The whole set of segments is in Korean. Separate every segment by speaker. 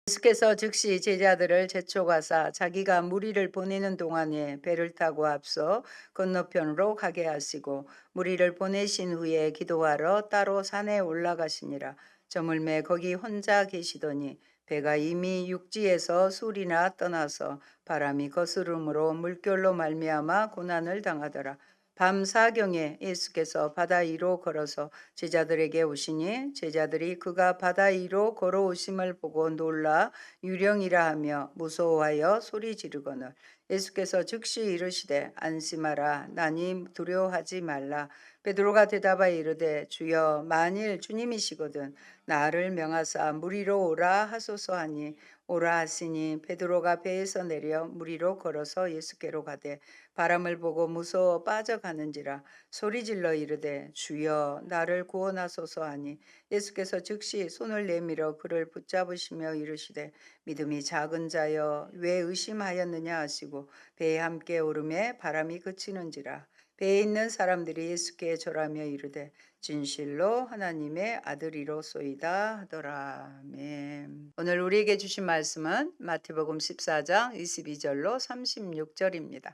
Speaker 1: 예수께서 즉시 제자들을 제초가사 자기가 무리를 보내는 동안에 배를 타고 앞서 건너편으로 가게 하시고 무리를 보내신 후에 기도하러 따로 산에 올라가시니라. 저물매 거기 혼자 계시더니 배가 이미 육지에서 술이나 떠나서 바람이 거스름으로 물결로 말미암아 고난을 당하더라. 밤 사경에 예수께서 바다 위로 걸어서 제자들에게 오시니 제자들이 그가 바다 위로 걸어오심을 보고 놀라 유령이라 하며 무서워하여 소리 지르거늘 예수께서 즉시 이르시되 안심하라 나니 두려워하지 말라. 베드로가 대답하여 이르되 주여 만일 주님이시거든 나를 명하사 물 위로 오라 하소서 하니 오라 하시니 베드로가 배에서 내려 물 위로 걸어서 예수께로 가되 바람을 보고 무서워 빠져가는지라 소리질러 이르되 주여 나를 구원하소서 하니 예수께서 즉시 손을 내밀어 그를 붙잡으시며 이르시되 믿음이 작은 자여 왜 의심하였느냐 하시고 배에 함께 오르매 바람이 그치는지라. 배에 있는 사람들이 예수께 절하며 이르되 진실로 하나님의 아들이로소이다 하더라. 아멘. 오늘 우리에게 주신 말씀은 마태복음 14장 22절로 36절입니다.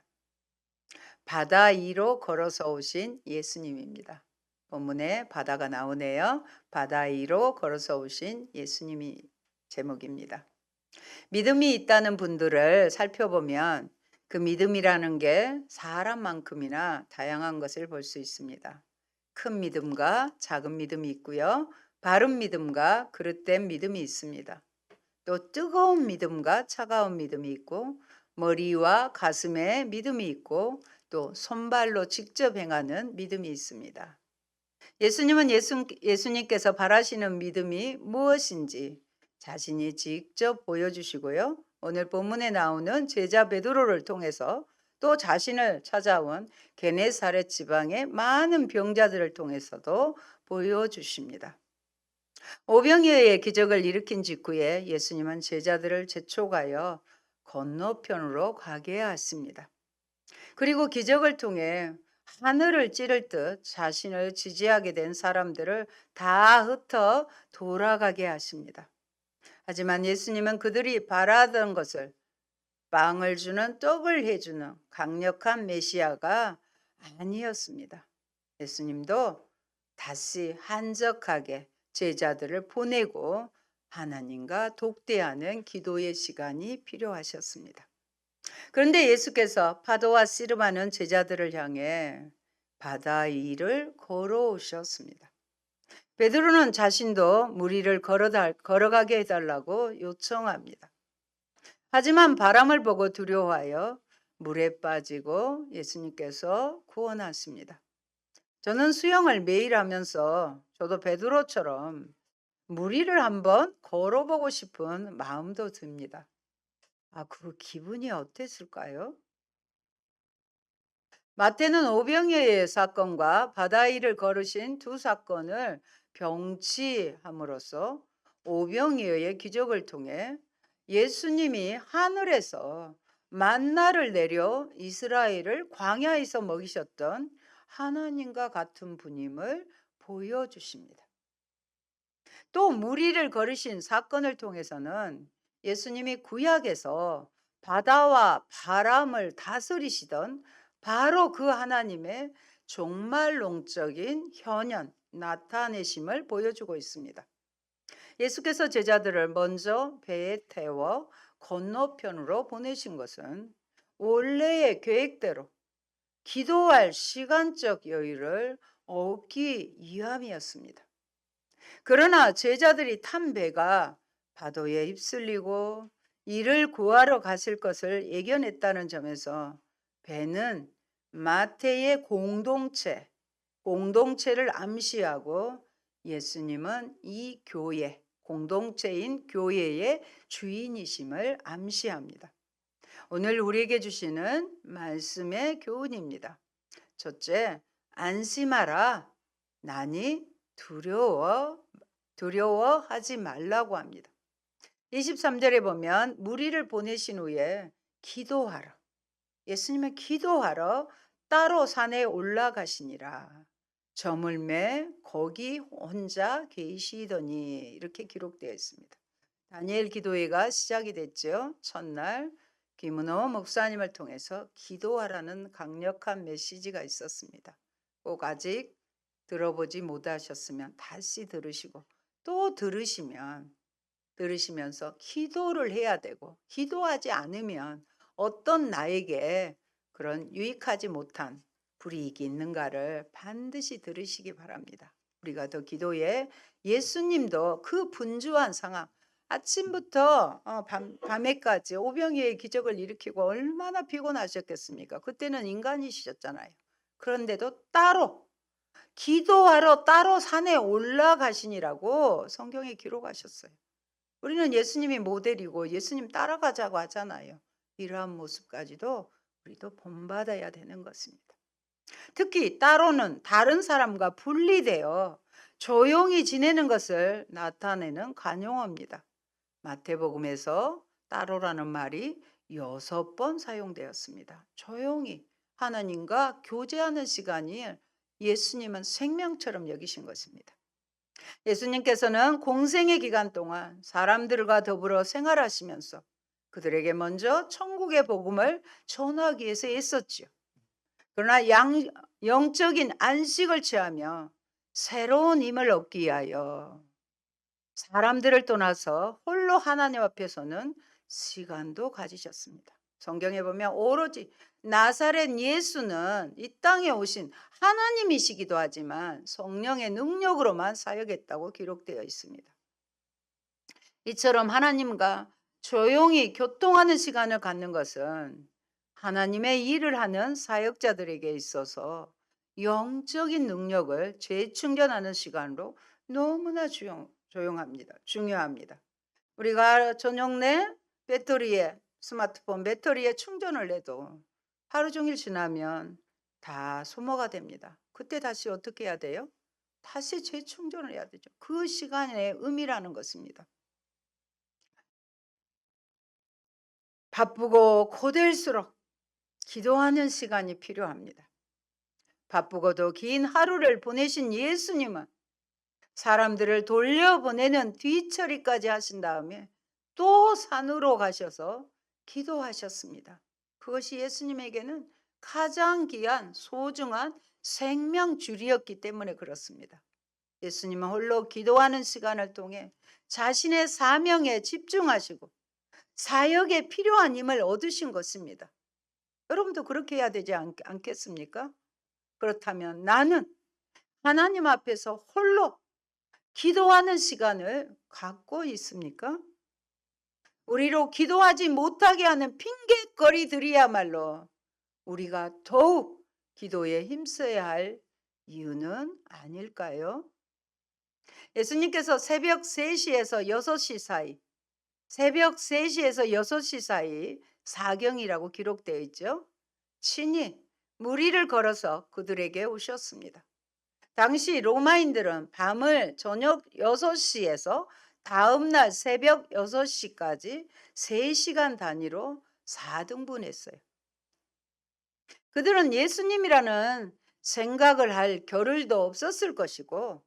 Speaker 1: 바다 위로 걸어서 오신 예수님입니다. 본문에 바다가 나오네요. 바다 위로 걸어서 오신 예수님이 제목입니다. 믿음이 있다는 분들을 살펴보면 그 믿음이라는 게 사람만큼이나 다양한 것을 볼 수 있습니다. 큰 믿음과 작은 믿음이 있고요. 바른 믿음과 그릇된 믿음이 있습니다. 또 뜨거운 믿음과 차가운 믿음이 있고 머리와 가슴에 믿음이 있고 또 손발로 직접 행하는 믿음이 있습니다. 예수님은 예수님께서 바라시는 믿음이 무엇인지 자신이 직접 보여주시고요. 오늘 본문에 나오는 제자 베드로를 통해서 또 자신을 찾아온 게네사렛 지방의 많은 병자들을 통해서도 보여주십니다. 오병이어의 기적을 일으킨 직후에 예수님은 제자들을 재촉하여 건너편으로 가게 하십니다. 그리고 기적을 통해 하늘을 찌를 듯 자신을 지지하게 된 사람들을 다 흩어 돌아가게 하십니다. 하지만 예수님은 그들이 바라던 것을 빵을 주는 떡을 해주는 강력한 메시아가 아니었습니다. 예수님도 다시 한적하게 제자들을 보내고 하나님과 독대하는 기도의 시간이 필요하셨습니다. 그런데 예수께서 파도와 씨름하는 제자들을 향해 바다 위를 걸어오셨습니다. 베드로는 자신도 물 위를 걸어가게 해달라고 요청합니다. 하지만 바람을 보고 두려워하여 물에 빠지고 예수님께서 구원하십니다. 저는 수영을 매일 하면서 저도 베드로처럼 물 위를 한번 걸어보고 싶은 마음도 듭니다. 그 기분이 어땠을까요? 마태는 오병이어의 사건과 바다 위를 걸으신 두 사건을 병치함으로써 오병이어의 기적을 통해 예수님이 하늘에서 만나를 내려 이스라엘을 광야에서 먹이셨던 하나님과 같은 분임을 보여주십니다. 또 물 위를 걸으신 사건을 통해서는 예수님이 구약에서 바다와 바람을 다스리시던 바로 그 하나님의 종말론적인 현현, 나타내심을 보여주고 있습니다. 예수께서 제자들을 먼저 배에 태워 건너편으로 보내신 것은 원래의 계획대로 기도할 시간적 여유를 얻기 위함이었습니다. 그러나 제자들이 탄 배가 파도에 휩쓸리고 이를 구하러 가실 것을 예견했다는 점에서 배는 마태의 공동체를 암시하고 예수님은 이 교회, 공동체인 교회의 주인이심을 암시합니다. 오늘 우리에게 주시는 말씀의 교훈입니다. 첫째, 안심하라. 나니 두려워하지 말라고 합니다. 23절에 보면 무리를 보내신 후에 기도하라. 예수님은 기도하러 따로 산에 올라가시니라. 저물매 거기 혼자 계시더니 이렇게 기록되어 있습니다. 다니엘 기도회가 시작이 됐죠. 첫날 김은호 목사님을 통해서 기도하라는 강력한 메시지가 있었습니다. 꼭 아직 들어보지 못하셨으면 다시 들으시고 또 들으시면서 기도를 해야 되고, 기도하지 않으면 어떤 나에게 그런 유익하지 못한 불이익이 있는가를 반드시 들으시기 바랍니다. 우리가 더 기도에 예수님도 그 분주한 상황, 아침부터 밤에까지 오병이의 기적을 일으키고 얼마나 피곤하셨겠습니까? 그때는 인간이셨잖아요. 그런데도 따로 기도하러 따로 산에 올라가시니라고 성경에 기록하셨어요. 우리는 예수님이 모델이고 예수님 따라가자고 하잖아요. 이러한 모습까지도 우리도 본받아야 되는 것입니다. 특히 따로는 다른 사람과 분리되어 조용히 지내는 것을 나타내는 관용어입니다. 마태복음에서 따로라는 말이 6번 사용되었습니다. 조용히 하나님과 교제하는 시간이 예수님은 생명처럼 여기신 것입니다. 예수님께서는 공생의 기간 동안 사람들과 더불어 생활하시면서 그들에게 먼저 천국의 복음을 전하기 위해서 애썼지요. 그러나 영적인 안식을 취하며 새로운 힘을 얻기 위하여 사람들을 떠나서 홀로 하나님 앞에서는 시간도 가지셨습니다. 성경에 보면 오로지 나사렛 예수는 이 땅에 오신 하나님이시기도 하지만 성령의 능력으로만 사역했다고 기록되어 있습니다. 이처럼 하나님과 조용히 교통하는 시간을 갖는 것은 하나님의 일을 하는 사역자들에게 있어서 영적인 능력을 재충전하는 시간으로 너무나 중요합니다. 우리가 저녁 내 스마트폰 배터리에 충전을 해도 하루 종일 지나면 다 소모가 됩니다. 그때 다시 어떻게 해야 돼요? 다시 재충전을 해야 되죠. 그 시간의 의미라는 것입니다. 바쁘고 고될수록 기도하는 시간이 필요합니다. 바쁘고도 긴 하루를 보내신 예수님은 사람들을 돌려보내는 뒤처리까지 하신 다음에 또 산으로 가셔서 기도하셨습니다. 그것이 예수님에게는 가장 귀한 소중한 생명줄이었기 때문에 그렇습니다. 예수님은 홀로 기도하는 시간을 통해 자신의 사명에 집중하시고 사역에 필요한 힘을 얻으신 것입니다. 여러분도 그렇게 해야 되지 않겠습니까? 그렇다면 나는 하나님 앞에서 홀로 기도하는 시간을 갖고 있습니까? 우리로 기도하지 못하게 하는 핑계거리들이야말로 우리가 더욱 기도에 힘써야 할 이유는 아닐까요? 예수님께서 새벽 3시에서 6시 사이, 사경이라고 기록되어 있죠. 친히 무리를 걸어서 그들에게 오셨습니다. 당시 로마인들은 밤을 저녁 6시에서 다음날 새벽 6시까지 3시간 단위로 4등분했어요. 그들은 예수님이라는 생각을 할 겨를도 없었을 것이고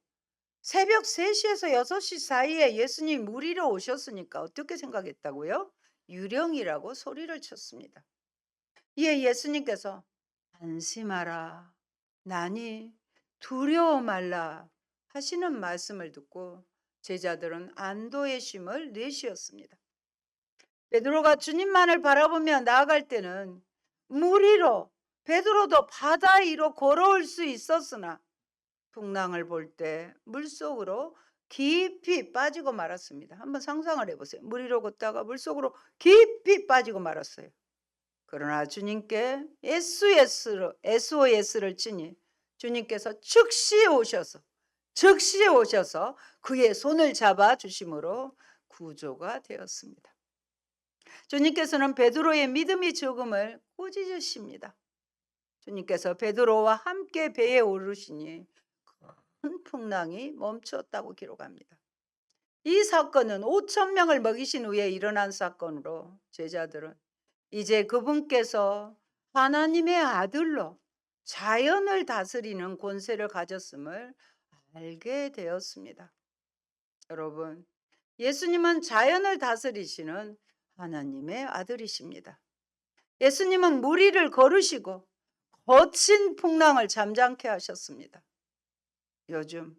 Speaker 1: 새벽 3시에서 6시 사이에 예수님 무리로 오셨으니까 어떻게 생각했다고요? 유령이라고 소리를 쳤습니다. 이에 예수님께서 안심하라, 나니 두려워 말라 하시는 말씀을 듣고 제자들은 안도의 쉼을 내쉬었습니다. 베드로가 주님만을 바라보며 나아갈 때는 무리로 베드로도 바다 위로 걸어올 수 있었으나 풍랑을 볼 때 물속으로 깊이 빠지고 말았습니다. 한번 상상을 해보세요. 물 위로 걷다가 물속으로 깊이 빠지고 말았어요. 그러나 주님께 SOS를 치니 주님께서 즉시 오셔서 그의 손을 잡아 주심으로 구조가 되었습니다. 주님께서는 베드로의 믿음이 적음을 꾸짖으십니다. 주님께서 베드로와 함께 배에 오르시니 큰 풍랑이 멈췄다고 기록합니다. 이 사건은 5,000명을 먹이신 후에 일어난 사건으로 제자들은 이제 그분께서 하나님의 아들로 자연을 다스리는 권세를 가졌음을 알게 되었습니다. 여러분, 예수님은 자연을 다스리시는 하나님의 아들이십니다. 예수님은 무리를 거르시고 거친 풍랑을 잠잠케 하셨습니다. 요즘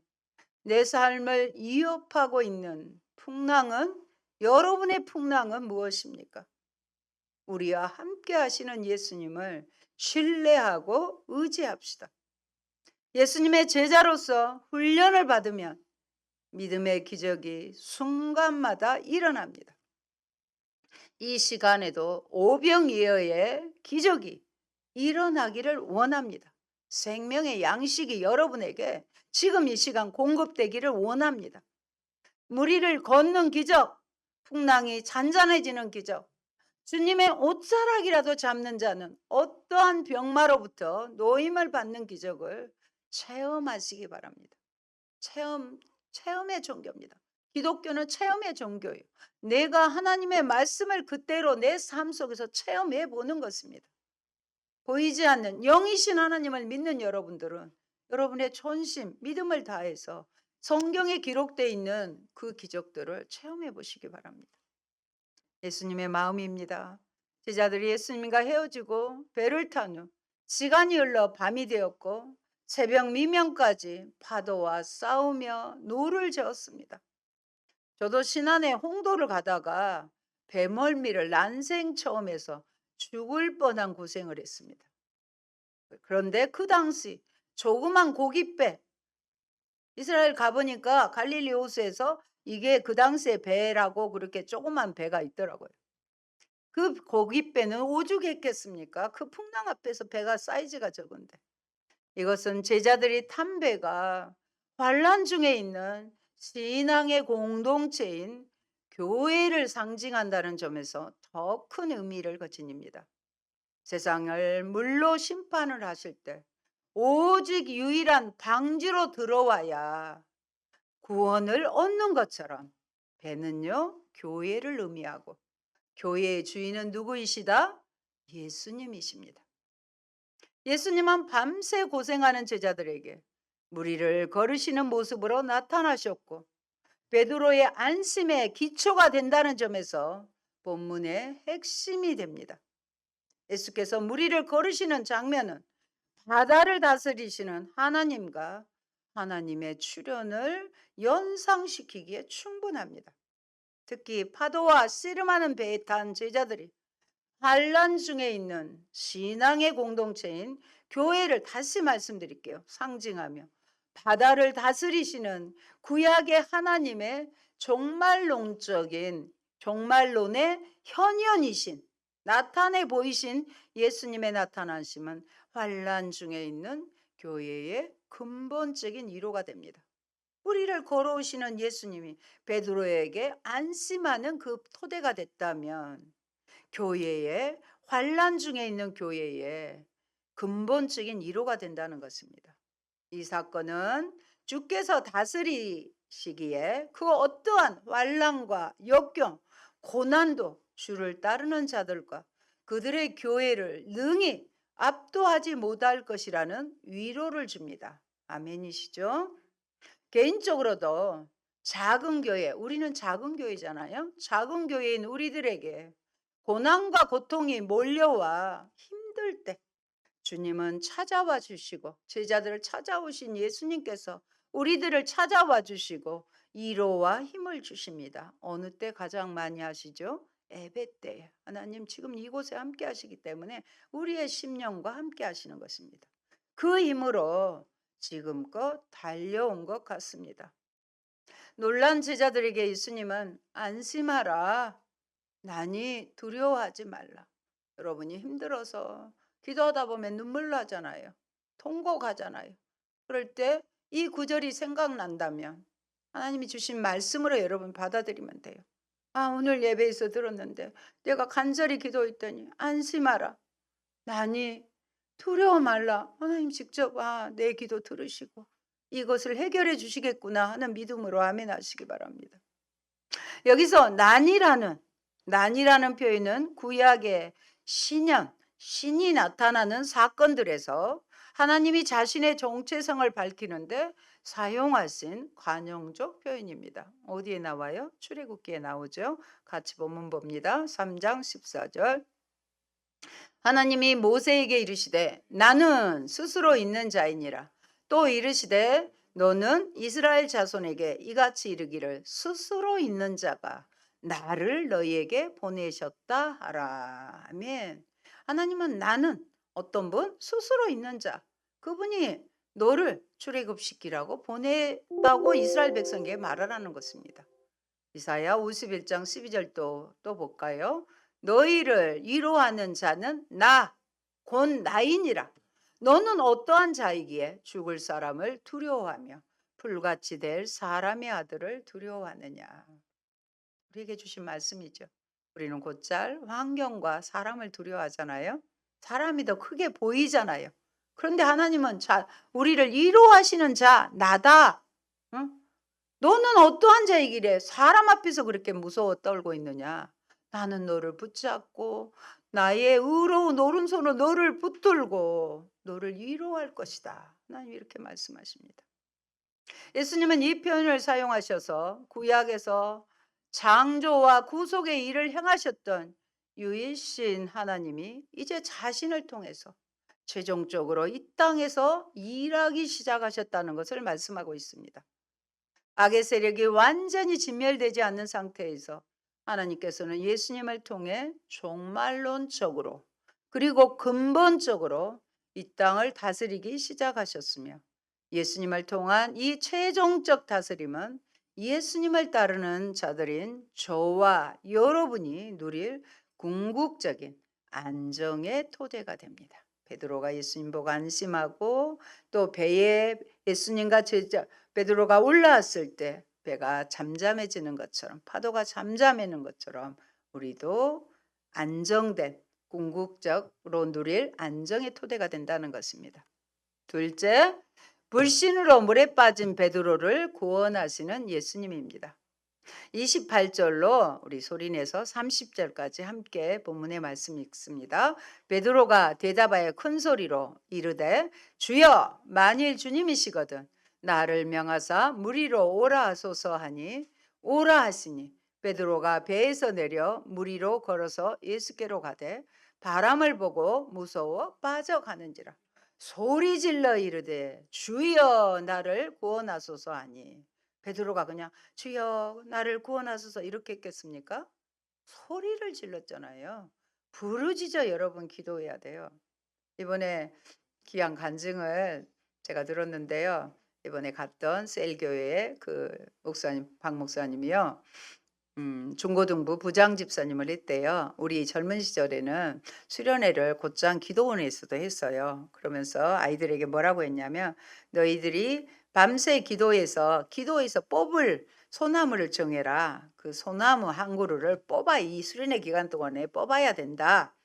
Speaker 1: 내 삶을 위협하고 있는 풍랑은, 여러분의 풍랑은 무엇입니까? 우리와 함께 하시는 예수님을 신뢰하고 의지합시다. 예수님의 제자로서 훈련을 받으면 믿음의 기적이 순간마다 일어납니다. 이 시간에도 오병이어의 기적이 일어나기를 원합니다. 생명의 양식이 여러분에게 지금 이 시간 공급되기를 원합니다. 무리를 걷는 기적, 풍랑이 잔잔해지는 기적, 주님의 옷자락이라도 잡는 자는 어떠한 병마로부터 노임을 받는 기적을 체험하시기 바랍니다. 체험의 종교입니다. 기독교는 체험의 종교예요. 내가 하나님의 말씀을 그대로 내 삶 속에서 체험해 보는 것입니다. 보이지 않는 영이신 하나님을 믿는 여러분들은 여러분의 전심, 믿음을 다해서 성경에 기록되어 있는 그 기적들을 체험해 보시기 바랍니다. 예수님의 마음입니다. 제자들이 예수님과 헤어지고 배를 탄 후 시간이 흘러 밤이 되었고 새벽 미명까지 파도와 싸우며 노를 저었습니다. 저도 신안에 홍도를 가다가 배멀미를 난생 처음 해서 죽을 뻔한 고생을 했습니다. 그런데 그 당시 조그만 고깃배, 이스라엘 가보니까 갈릴리 호수에서 이게 그 당시에 배라고 그렇게 조그만 배가 있더라고요. 그 고깃배는 오죽했겠습니까? 그 풍랑 앞에서 배가 사이즈가 적은데. 이것은 제자들이 탄 배가 환란 중에 있는 신앙의 공동체인 교회를 상징한다는 점에서 더 큰 의미를 지닙니다. 세상을 물로 심판을 하실 때 오직 유일한 방지로 들어와야 구원을 얻는 것처럼 배는요, 교회를 의미하고 교회의 주인은 누구이시다? 예수님이십니다. 예수님은 밤새 고생하는 제자들에게 무리를 거르시는 모습으로 나타나셨고 베드로의 안심의 기초가 된다는 점에서 본문의 핵심이 됩니다. 예수께서 무리를 거르시는 장면은 바다를 다스리시는 하나님과 하나님의 출현을 연상시키기에 충분합니다. 특히 파도와 씨름하는 배에 탄 제자들이 환란 중에 있는 신앙의 공동체인 교회를, 다시 말씀드릴게요, 상징하며 바다를 다스리시는 구약의 하나님의 종말론의 현현이신, 나타내 보이신 예수님의 나타나심은 환란 중에 있는 교회의 근본적인 위로가 됩니다. 우리를 걸어오시는 예수님이 베드로에게 안심하는 그 토대가 됐다면 교회의, 환란 중에 있는 교회의 근본적인 위로가 된다는 것입니다. 이 사건은 주께서 다스리시기에 그 어떠한 환란과 역경, 고난도 주를 따르는 자들과 그들의 교회를 능히 압도하지 못할 것이라는 위로를 줍니다. 아멘이시죠? 개인적으로도 작은 교회, 우리는 작은 교회잖아요. 작은 교회인 우리들에게 고난과 고통이 몰려와 힘들 때 주님은 찾아와 주시고, 제자들을 찾아오신 예수님께서 우리들을 찾아와 주시고 위로와 힘을 주십니다. 어느 때 가장 많이 하시죠? 예배 때. 하나님 지금 이곳에 함께 하시기 때문에 우리의 심령과 함께 하시는 것입니다. 그 힘으로 지금껏 달려온 것 같습니다. 놀란 제자들에게 예수님은 안심하라, 나니 두려워하지 말라. 여러분이 힘들어서 기도하다 보면 눈물 나잖아요. 통곡하잖아요. 그럴 때 이 구절이 생각난다면 하나님이 주신 말씀으로 여러분 받아들이면 돼요. 아, 오늘 예배에서 들었는데 내가 간절히 기도했더니 안심하라, 나니 두려워 말라. 하나님 직접 내 기도 들으시고 이것을 해결해 주시겠구나 하는 믿음으로 아멘 하시기 바랍니다. 여기서 난이라는 표현은 구약의 신이 나타나는 사건들에서 하나님이 자신의 정체성을 밝히는데 사용하신 관용적 표현입니다. 어디에 나와요? 출애굽기에 나오죠. 같이 본문 봅니다. 3장 14절. 하나님이 모세에게 이르시되 나는 스스로 있는 자이니라. 또 이르시되 너는 이스라엘 자손에게 이같이 이르기를 스스로 있는 자가 나를 너희에게 보내셨다 하라. 아멘. 하나님은 나는 어떤 분? 스스로 있는 자. 그분이 너를 출애굽시키라고 보냈다고 이스라엘 백성에게 말하라는 것입니다. 이사야 51장 12절도 또 볼까요? 너희를 위로하는 자는 나, 곧 나이니라. 너는 어떠한 자이기에 죽을 사람을 두려워하며 불같이 될 사람의 아들을 두려워하느냐. 우리에게 주신 말씀이죠. 우리는 곧잘 환경과 사람을 두려워하잖아요. 사람이 더 크게 보이잖아요. 그런데 하나님은 우리를 위로하시는 자 나다. 응? 너는 어떠한 자이기래 사람 앞에서 그렇게 무서워 떨고 있느냐. 나는 너를 붙잡고 나의 의로운 오른손으로 너를 붙들고 너를 위로할 것이다. 하나님 이렇게 말씀하십니다. 예수님은 이 표현을 사용하셔서 구약에서 창조와 구속의 일을 행하셨던 유일신 하나님이 이제 자신을 통해서 최종적으로 이 땅에서 일하기 시작하셨다는 것을 말씀하고 있습니다. 악의 세력이 완전히 진멸되지 않는 상태에서 하나님께서는 예수님을 통해 종말론적으로 그리고 근본적으로 이 땅을 다스리기 시작하셨으며 예수님을 통한 이 최종적 다스림은 예수님을 따르는 자들인 저와 여러분이 누릴 궁극적인 안정의 토대가 됩니다. 베드로가 예수님 보고 안심하고 또 배에 예수님과 제자 베드로가 올라왔을 때 배가 잠잠해지는 것처럼 파도가 잠잠해지는 것처럼 우리도 안정된 궁극적으로 누릴 안정의 토대가 된다는 것입니다. 둘째, 불신으로 물에 빠진 베드로를 구원하시는 예수님입니다. 28절로 우리 소리내서 30절까지 함께 본문의 말씀 읽습니다. 베드로가 대답하여 큰 소리로 이르되 주여 만일 주님이시거든 나를 명하사 물 위로 오라 하소서 하니 오라 하시니 베드로가 배에서 내려 물 위로 걸어서 예수께로 가되 바람을 보고 무서워 빠져가는지라 소리 질러 이르되 주여 나를 구원하소서 하니 베드로가 그냥 주여 나를 구원하소서 이렇게 했겠습니까? 소리를 질렀잖아요. 부르짖어 여러분 기도해야 돼요. 이번에 귀한 간증을 제가 들었는데요. 이번에 갔던 셀교회의 그 목사님 박 목사님이요. 중고등부 부장 집사님을 했대요. 우리 젊은 시절에는 수련회를 곧장 기도원에서도 했어요. 그러면서 아이들에게 뭐라고 했냐면 너희들이 밤새 기도해서 뽑을 소나무를 정해라. 그 소나무 한 그루를 뽑아 이 수련회 기간 동안에 뽑아야 된다.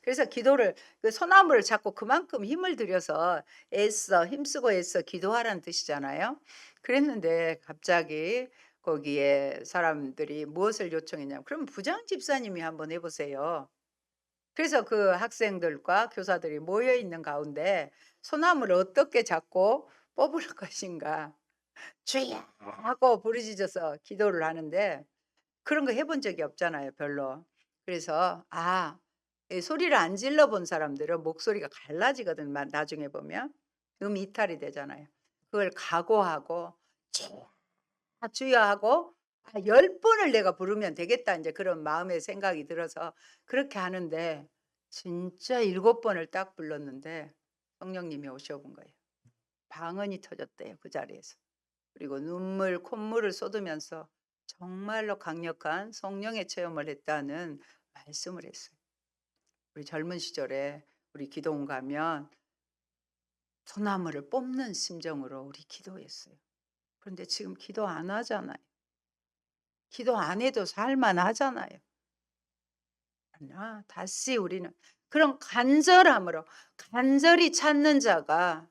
Speaker 1: 그래서 기도를 그 소나무를 잡고 그만큼 힘을 들여서 힘쓰고 애써 기도하라는 뜻이잖아요. 그랬는데 갑자기 거기에 사람들이 무엇을 요청했냐면 그럼 부장 집사님이 한번 해보세요. 그래서 그 학생들과 교사들이 모여 있는 가운데 소나무를 어떻게 잡고 뽑을 것인가 주여 하고 부르짖어서 기도를 하는데 그런 거 해본 적이 없잖아요 별로. 그래서 이 소리를 안 질러본 사람들은 목소리가 갈라지거든 나중에 보면 이탈이 되잖아요. 그걸 각오하고 주여 하고 10번을 내가 부르면 되겠다 이제 그런 마음의 생각이 들어서 그렇게 하는데 진짜 7번을 딱 불렀는데 성령님이 오셔본 거예요. 방언이 터졌대요 그 자리에서. 그리고 눈물 콧물을 쏟으면서 정말로 강력한 성령의 체험을 했다는 말씀을 했어요. 우리 젊은 시절에 우리 기도원 가면 소나무를 뽑는 심정으로 우리 기도했어요. 그런데 지금 기도 안 하잖아요. 기도 안 해도 살만하잖아요. 그러나 다시 우리는 그런 간절함으로 간절히 찾는 자가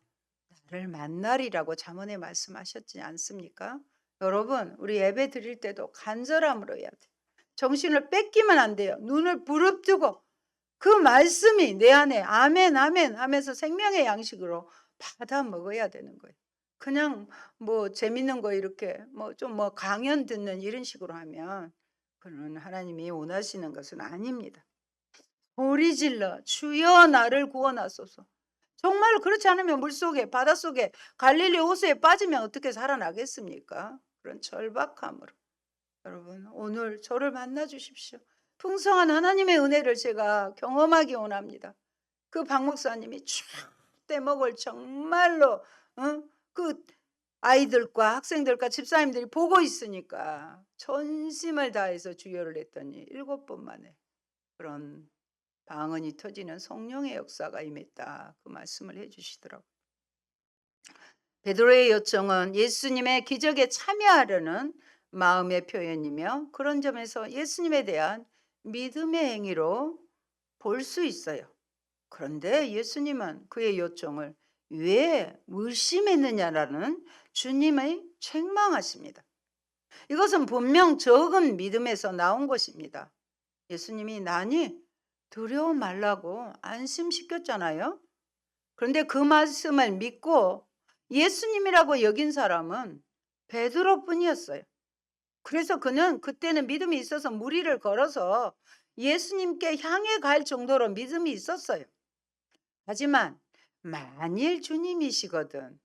Speaker 1: 나를 만나리라고 잠언에 말씀하셨지 않습니까? 여러분 우리 예배 드릴 때도 간절함으로 해야 돼요. 정신을 뺏기면 안 돼요. 눈을 부릅뜨고 그 말씀이 내 안에 아멘, 아멘 하면서 생명의 양식으로 받아 먹어야 되는 거예요. 그냥 뭐 재밌는 거 이렇게 뭐 강연 듣는 이런 식으로 하면 그는 하나님이 원하시는 것은 아닙니다. 소리 질러 주여 나를 구원하소서. 정말 그렇지 않으면 물속에 바닷속에 갈릴리 호수에 빠지면 어떻게 살아나겠습니까? 그런 절박함으로. 여러분 오늘 저를 만나 주십시오. 풍성한 하나님의 은혜를 제가 경험하기 원합니다. 그 박 목사님이 쫙 떼먹을 정말로 그 아이들과 학생들과 집사님들이 보고 있으니까 전심을 다해서 주여를 했더니 7번 만에 그런 방언이 터지는 성령의 역사가 임했다. 그 말씀을 해 주시더라고요. 베드로의 요청은 예수님의 기적에 참여하려는 마음의 표현이며 그런 점에서 예수님에 대한 믿음의 행위로 볼 수 있어요. 그런데 예수님은 그의 요청을 왜 의심했느냐라는 주님의 책망하십니다. 이것은 분명 적은 믿음에서 나온 것입니다. 예수님이 나니 두려워 말라고 안심시켰잖아요. 그런데 그 말씀을 믿고 예수님이라고 여긴 사람은 베드로뿐이었어요. 그래서 그는 그때는 믿음이 있어서 무리를 걸어서 예수님께 향해 갈 정도로 믿음이 있었어요. 하지만 만일 주님이시거든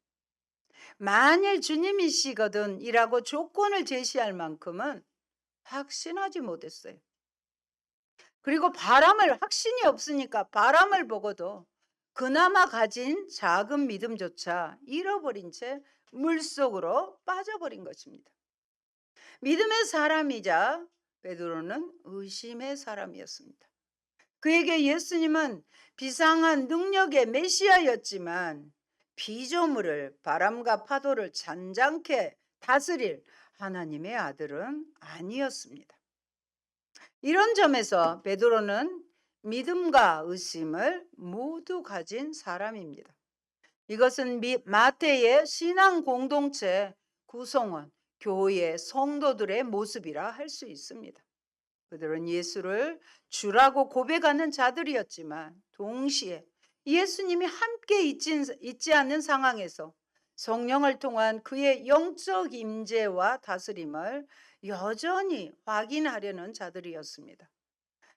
Speaker 1: 이라고 조건을 제시할 만큼은 확신하지 못했어요. 그리고 확신이 없으니까 바람을 보고도 그나마 가진 작은 믿음조차 잃어버린 채 물속으로 빠져버린 것입니다. 믿음의 사람이자 베드로는 의심의 사람이었습니다. 그에게 예수님은 비상한 능력의 메시아였지만 피조물을 바람과 파도를 잔잔케 다스릴 하나님의 아들은 아니었습니다. 이런 점에서 베드로는 믿음과 의심을 모두 가진 사람입니다. 이것은 마태의 신앙 공동체 구성원, 교회 성도들의 모습이라 할 수 있습니다. 그들은 예수를 주라고 고백하는 자들이었지만 동시에 예수님이 함께 있지 않는 상황에서 성령을 통한 그의 영적 임재와 다스림을 여전히 확인하려는 자들이었습니다.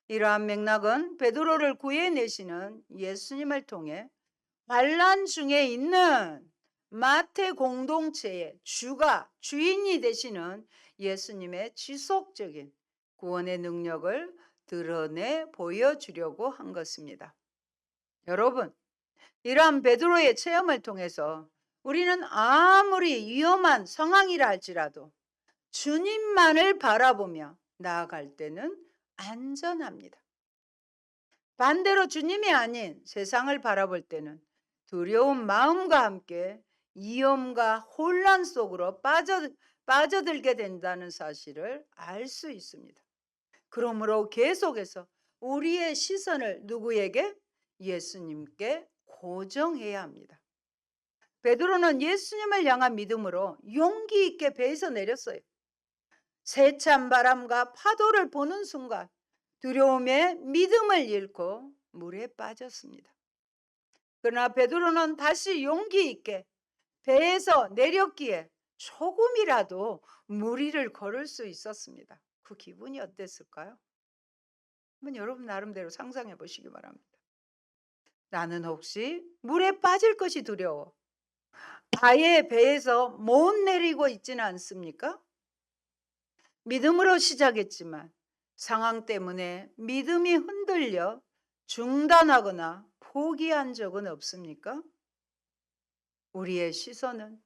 Speaker 1: 이러한 맥락은 베드로를 구해내시는 예수님을 통해 환난 중에 있는 마태 공동체의 주인이 되시는 예수님의 지속적인 구원의 능력을 드러내 보여주려고 한 것입니다. 여러분, 이러한 베드로의 체험을 통해서 우리는 아무리 위험한 상황이라 할지라도 주님만을 바라보며 나아갈 때는 안전합니다. 반대로 주님이 아닌 세상을 바라볼 때는 두려운 마음과 함께 위험과 혼란 속으로 빠져들게 된다는 사실을 알 수 있습니다. 그러므로 계속해서 우리의 시선을 누구에게? 예수님께 고정해야 합니다. 베드로는 예수님을 향한 믿음으로 용기 있게 배에서 내렸어요. 세찬 바람과 파도를 보는 순간 두려움에 믿음을 잃고 물에 빠졌습니다. 그러나 베드로는 다시 용기 있게 배에서 내렸기에 조금이라도 무리를 걸을 수 있었습니다. 그 기분이 어땠을까요? 한번 여러분 나름대로 상상해 보시기 바랍니다. 나는 혹시 물에 빠질 것이 두려워 아예 배에서 못 내리고 있지는 않습니까? 믿음으로 시작했지만 상황 때문에 믿음이 흔들려 중단하거나 포기한 적은 없습니까? 우리의 시선은,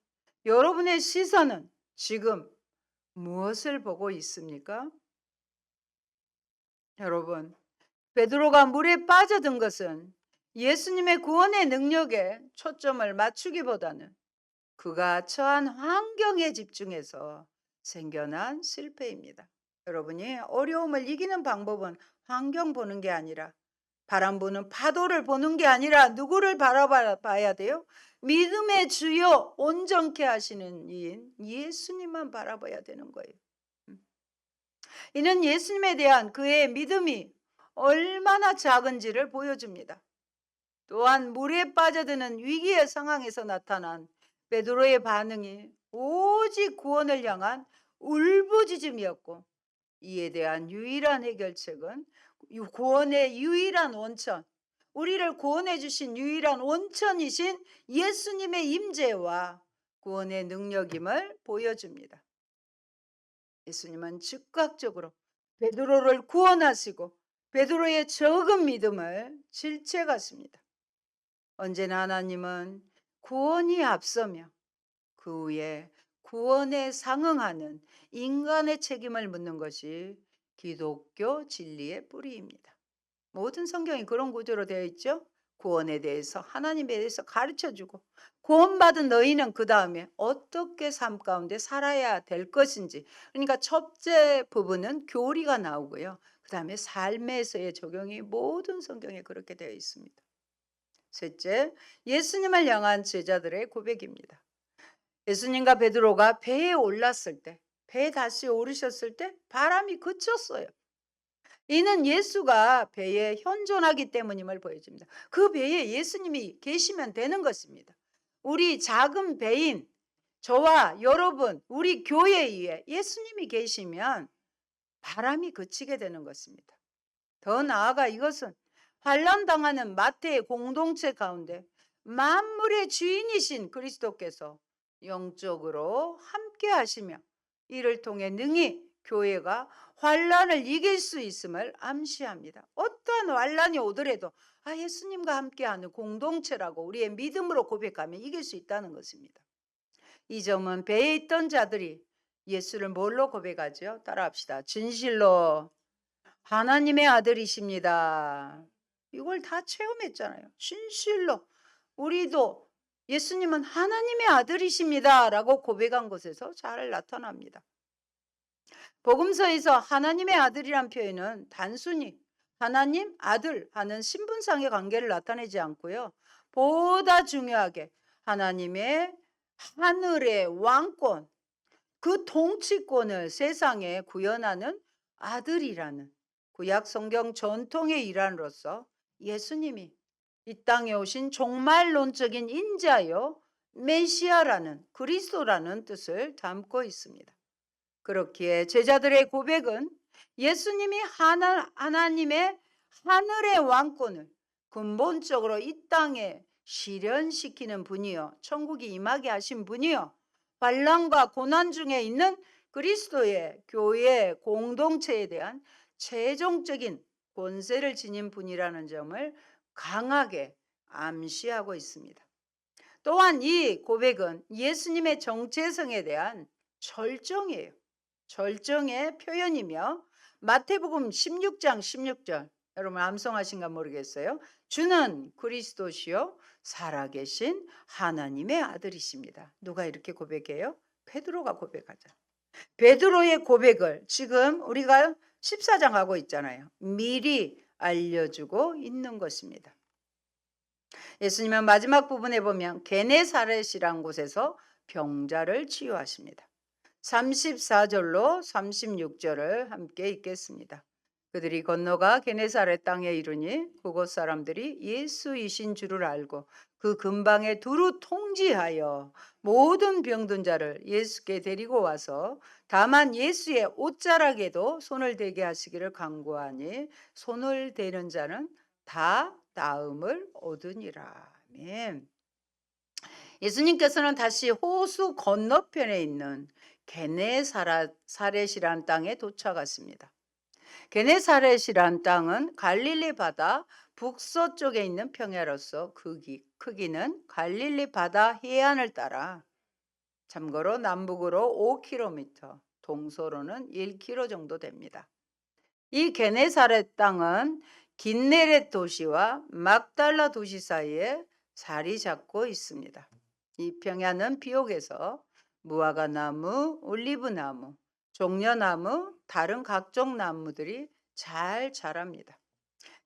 Speaker 1: 여러분의 시선은 지금 무엇을 보고 있습니까? 여러분, 베드로가 물에 빠져든 것은 예수님의 구원의 능력에 초점을 맞추기보다는 그가 처한 환경에 집중해서 생겨난 실패입니다. 여러분이 어려움을 이기는 방법은 환경 보는 게 아니라 바람 부는 파도를 보는 게 아니라 누구를 바라봐야 돼요? 믿음의 주요 온전케 하시는 이인 예수님만 바라봐야 되는 거예요. 이는 예수님에 대한 그의 믿음이 얼마나 작은지를 보여줍니다. 또한 물에 빠져드는 위기의 상황에서 나타난 베드로의 반응이 오직 구원을 향한 울부짖음이었고, 이에 대한 유일한 해결책은 구원의 유일한 원천, 우리를 구원해 주신 유일한 원천이신 예수님의 임재와 구원의 능력임을 보여줍니다. 예수님은 즉각적으로 베드로를 구원하시고 베드로의 적은 믿음을 질책하십니다. 언제나 하나님은 구원이 앞서며 그 후에 구원에 상응하는 인간의 책임을 묻는 것이 기독교 진리의 뿌리입니다. 모든 성경이 그런 구조로 되어 있죠. 구원에 대해서, 하나님에 대해서 가르쳐주고, 구원받은 너희는 그 다음에 어떻게 삶 가운데 살아야 될 것인지, 그러니까 첫째 부분은 교리가 나오고요, 그 다음에 삶에서의 적용이 모든 성경에 그렇게 되어 있습니다. 셋째, 예수님을 향한 제자들의 고백입니다. 예수님과 베드로가 배에 올랐을 때, 배에 다시 오르셨을 때 바람이 그쳤어요. 이는 예수가 배에 현존하기 때문임을 보여줍니다. 그 배에 예수님이 계시면 되는 것입니다. 우리 작은 배인 저와 여러분, 우리 교회에 예수님이 계시면 바람이 그치게 되는 것입니다. 더 나아가 이것은 환난당하는 마태의 공동체 가운데 만물의 주인이신 그리스도께서 영적으로 함께 하시며 이를 통해 능히 교회가 환난을 이길 수 있음을 암시합니다. 어떠한 환난이 오더라도 예수님과 함께하는 공동체라고 우리의 믿음으로 고백하면 이길 수 있다는 것입니다. 이 점은 배에 있던 자들이 예수를 뭘로 고백하죠? 따라합시다. 진실로 하나님의 아들이십니다. 이걸 다 체험했잖아요. 진실로 우리도 예수님은 하나님의 아들이십니다 라고 고백한 것에서 잘 나타납니다. 복음서에서 하나님의 아들이란 표현은 단순히 하나님 아들 하는 신분상의 관계를 나타내지 않고요, 보다 중요하게 하나님의 하늘의 왕권, 그 통치권을 세상에 구현하는 아들이라는 구약 성경 전통의 일환으로서 예수님이 이 땅에 오신 종말론적인 인자요 메시아라는 그리스도라는 뜻을 담고 있습니다. 그렇기에 제자들의 고백은 예수님이 하나님의 하늘의 왕권을 근본적으로 이 땅에 실현시키는 분이요, 천국이 임하게 하신 분이요, 환난과 고난 중에 있는 그리스도의 교회 공동체에 대한 최종적인 권세를 지닌 분이라는 점을 강하게 암시하고 있습니다. 또한 이 고백은 예수님의 정체성에 대한 절정이에요. 절정의 표현이며 마태복음 16장 16절, 여러분 암송하신가 모르겠어요. 주는 그리스도시요 살아계신 하나님의 아들이십니다. 누가 이렇게 고백해요? 베드로가 고백하죠. 베드로의 고백을 지금 우리가 14장 하고 있잖아요. 미리 알려주고 있는 것입니다. 예수님은 마지막 부분에 보면 게네사렛이란 곳에서 병자를 치유하십니다. 34절로 36절을 함께 읽겠습니다. 그들이 건너가 게네사렛 땅에 이르니 그곳 사람들이 예수이신 줄을 알고 그 근방에 두루 통지하여 모든 병든 자를 예수께 데리고 와서 다만 예수의 옷자락에도 손을 대게 하시기를 간구하니 손을 대는 자는 다 나음을 얻으니라. 아멘. 예수님께서는 다시 호수 건너편에 있는 게네사렛이란 땅에 도착하십니다. 게네사렛이란 땅은 갈릴리 바다 북서쪽에 있는 평야로서 크기는 갈릴리 바다 해안을 따라 참고로 남북으로 5km, 동서로는 1km 정도 됩니다. 이 게네사렛 땅은 긴네렛 도시와 막달라 도시 사이에 자리 잡고 있습니다. 이 평야는 비옥에서 무화과나무, 올리브나무, 종려나무, 다른 각종 나무들이 잘 자랍니다.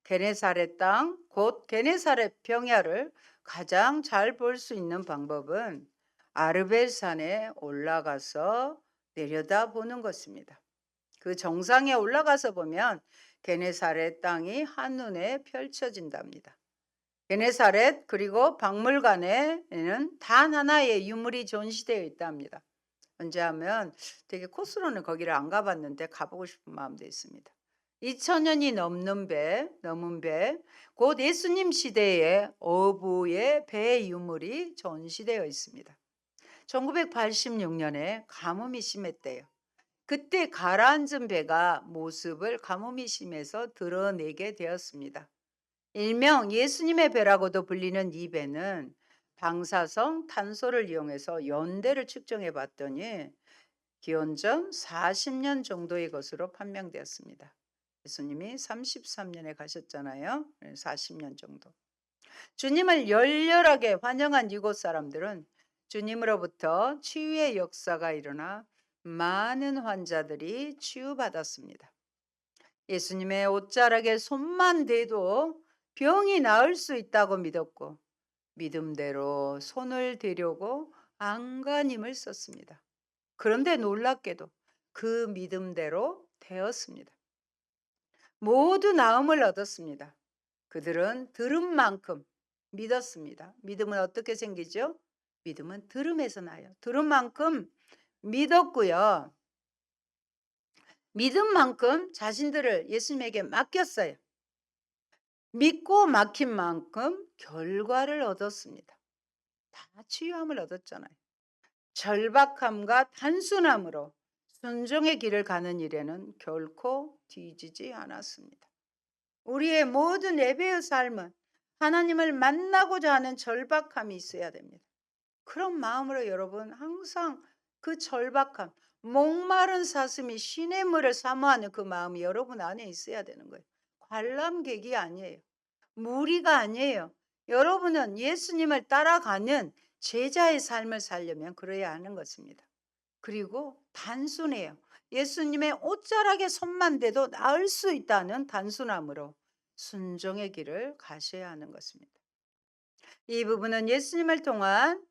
Speaker 1: 게네사렛 땅, 곧 게네사렛 평야를 가장 잘 볼 수 있는 방법은 아르벨산에 올라가서 내려다보는 것입니다. 그 정상에 올라가서 보면 게네사렛 땅이 한눈에 펼쳐진답니다. 게네사렛 그리고 박물관에는 단 하나의 유물이 전시되어 있답니다. 언제 하면 되게 코스로는 거기를 안 가봤는데 가보고 싶은 마음도 있습니다. 2000년이 넘은 배, 곧 예수님 시대의 어부의 배 유물이 전시되어 있습니다. 1986년에 가뭄이 심했대요. 그때 가라앉은 배가 모습을 가뭄이 심해서 드러내게 되었습니다. 일명 예수님의 배라고도 불리는 이 배는 방사성 탄소를 이용해서 연대를 측정해 봤더니 기원전 40년 정도의 것으로 판명되었습니다. 예수님이 33년에 가셨잖아요. 40년 정도. 주님을 열렬하게 환영한 이곳 사람들은 주님으로부터 치유의 역사가 일어나 많은 환자들이 치유받았습니다. 예수님의 옷자락에 손만 대도 병이 나을 수 있다고 믿었고 믿음대로 손을 대려고 안간힘을 썼습니다. 그런데 놀랍게도 그 믿음대로 되었습니다. 모두 나음을 얻었습니다. 그들은 들은 만큼 믿었습니다. 믿음은 어떻게 생기죠? 믿음은 들음에서 나요. 들은 만큼 믿었고요. 믿은 만큼 자신들을 예수님에게 맡겼어요. 믿고 맡긴 만큼 결과를 얻었습니다. 다 치유함을 얻었잖아요. 절박함과 단순함으로 순종의 길을 가는 일에는 결코 뒤지지 않았습니다. 우리의 모든 예배의 삶은 하나님을 만나고자 하는 절박함이 있어야 됩니다. 그런 마음으로 여러분 항상 그 절박함, 목마른 사슴이 시냇물을 사모하는 그 마음이 여러분 안에 있어야 되는 거예요. 관람객이 아니에요. 무리가 아니에요. 여러분은 예수님을 따라가는 제자의 삶을 살려면 그래야 하는 것입니다. 그리고 단순해요. 예수님의 옷자락에 손만 대도 나을 수 있다는 단순함으로 순종의 길을 가셔야 하는 것입니다. 이 부분은 예수님을 통한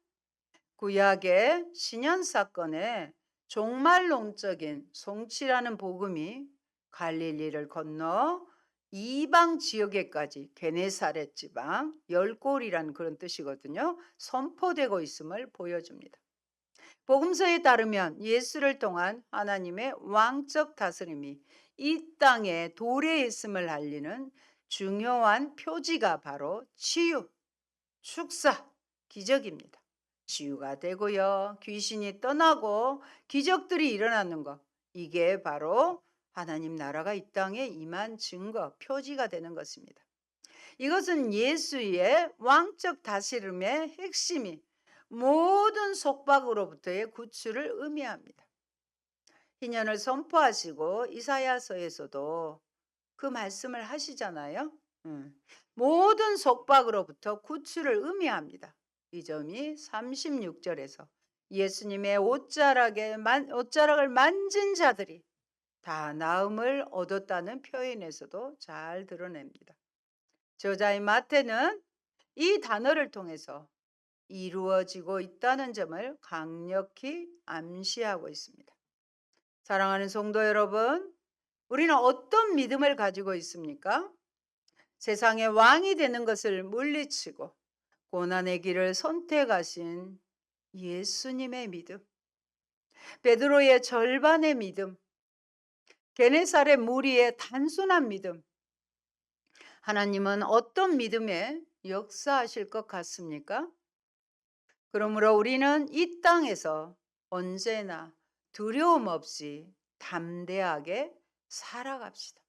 Speaker 1: 구약의 신현 사건의 종말론적인 성취라는 복음이 갈릴리를 건너 이방 지역에까지 게네사렛 지방, 열골이라는 그런 뜻이거든요. 선포되고 있음을 보여줍니다. 복음서에 따르면 예수를 통한 하나님의 왕적 다스림이 이 땅에 도래했음을 알리는 중요한 표지가 바로 치유, 축사, 기적입니다. 치유가 되고요. 귀신이 떠나고 기적들이 일어나는 것. 이게 바로 하나님 나라가 이 땅에 임한 증거, 표지가 되는 것입니다. 이것은 예수의 왕적 다스림의 핵심이 모든 속박으로부터의 구출을 의미합니다. 희년을 선포하시고 이사야서에서도 그 말씀을 하시잖아요. 모든 속박으로부터 구출을 의미합니다. 이 점이 36절에서 예수님의 옷자락을 만진 자들이 다 나음을 얻었다는 표현에서도 잘 드러냅니다. 저자인 마태는 이 단어를 통해서 이루어지고 있다는 점을 강력히 암시하고 있습니다. 사랑하는 성도 여러분, 우리는 어떤 믿음을 가지고 있습니까? 세상의 왕이 되는 것을 물리치고 고난의 길을 선택하신 예수님의 믿음, 베드로의 절반의 믿음, 게네사렛 무리의 단순한 믿음, 하나님은 어떤 믿음에 역사하실 것 같습니까? 그러므로 우리는 이 땅에서 언제나 두려움 없이 담대하게 살아갑시다.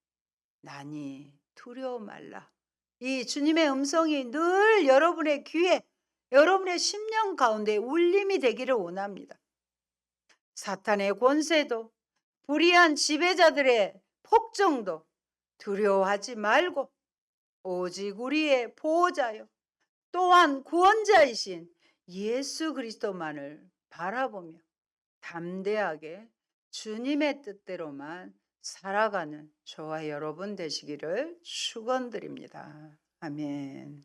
Speaker 1: 나니 두려워 말라. 이 주님의 음성이 늘 여러분의 귀에, 여러분의 심령 가운데 울림이 되기를 원합니다. 사탄의 권세도, 불의한 지배자들의 폭정도 두려워하지 말고 오직 우리의 보호자요 또한 구원자이신 예수 그리스도만을 바라보며 담대하게 주님의 뜻대로만 살아가는 저와 여러분 되시기를 축원드립니다. 아멘.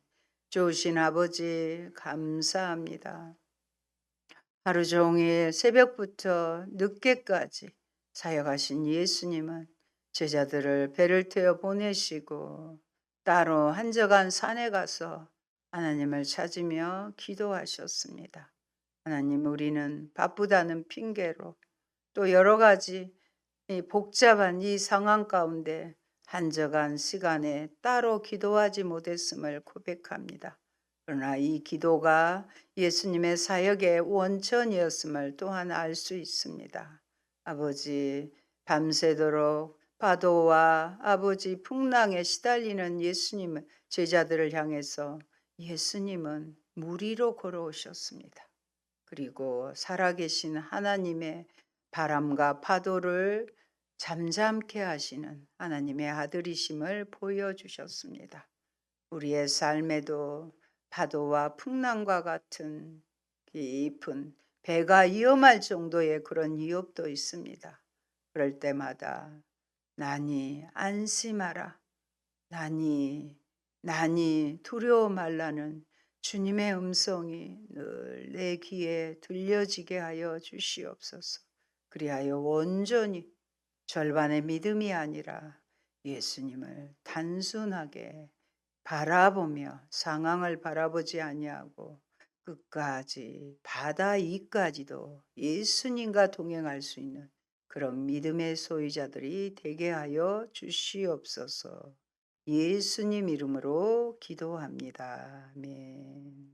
Speaker 1: 좋으신 아버지 감사합니다. 하루 종일 새벽부터 늦게까지 사역하신 예수님은 제자들을 배를 태워 보내시고 따로 한적한 산에 가서 하나님을 찾으며 기도하셨습니다. 하나님, 우리는 바쁘다는 핑계로 또 여러 가지 이 복잡한 이 상황 가운데 한적한 시간에 따로 기도하지 못했음을 고백합니다. 그러나 이 기도가 예수님의 사역의 원천이었음을 또한 알 수 있습니다. 아버지, 밤새도록 파도와 아버지 풍랑에 시달리는 예수님은 제자들을 향해서 예수님은 물 위로 걸어오셨습니다. 그리고 살아계신 하나님의 바람과 파도를 잠잠케 하시는 하나님의 아들이심을 보여주셨습니다. 우리의 삶에도 파도와 풍랑과 같은 깊은 배가 위험할 정도의 그런 위협도 있습니다. 그럴 때마다 나니 안심하라, 나니 두려워 말라는 주님의 음성이 늘 내 귀에 들려지게 하여 주시옵소서. 그리하여 온전히 절반의 믿음이 아니라 예수님을 단순하게 바라보며 상황을 바라보지 아니하고 끝까지 바다 위까지도 예수님과 동행할 수 있는 그런 믿음의 소유자들이 되게 하여 주시옵소서. 예수님 이름으로 기도합니다. 아멘.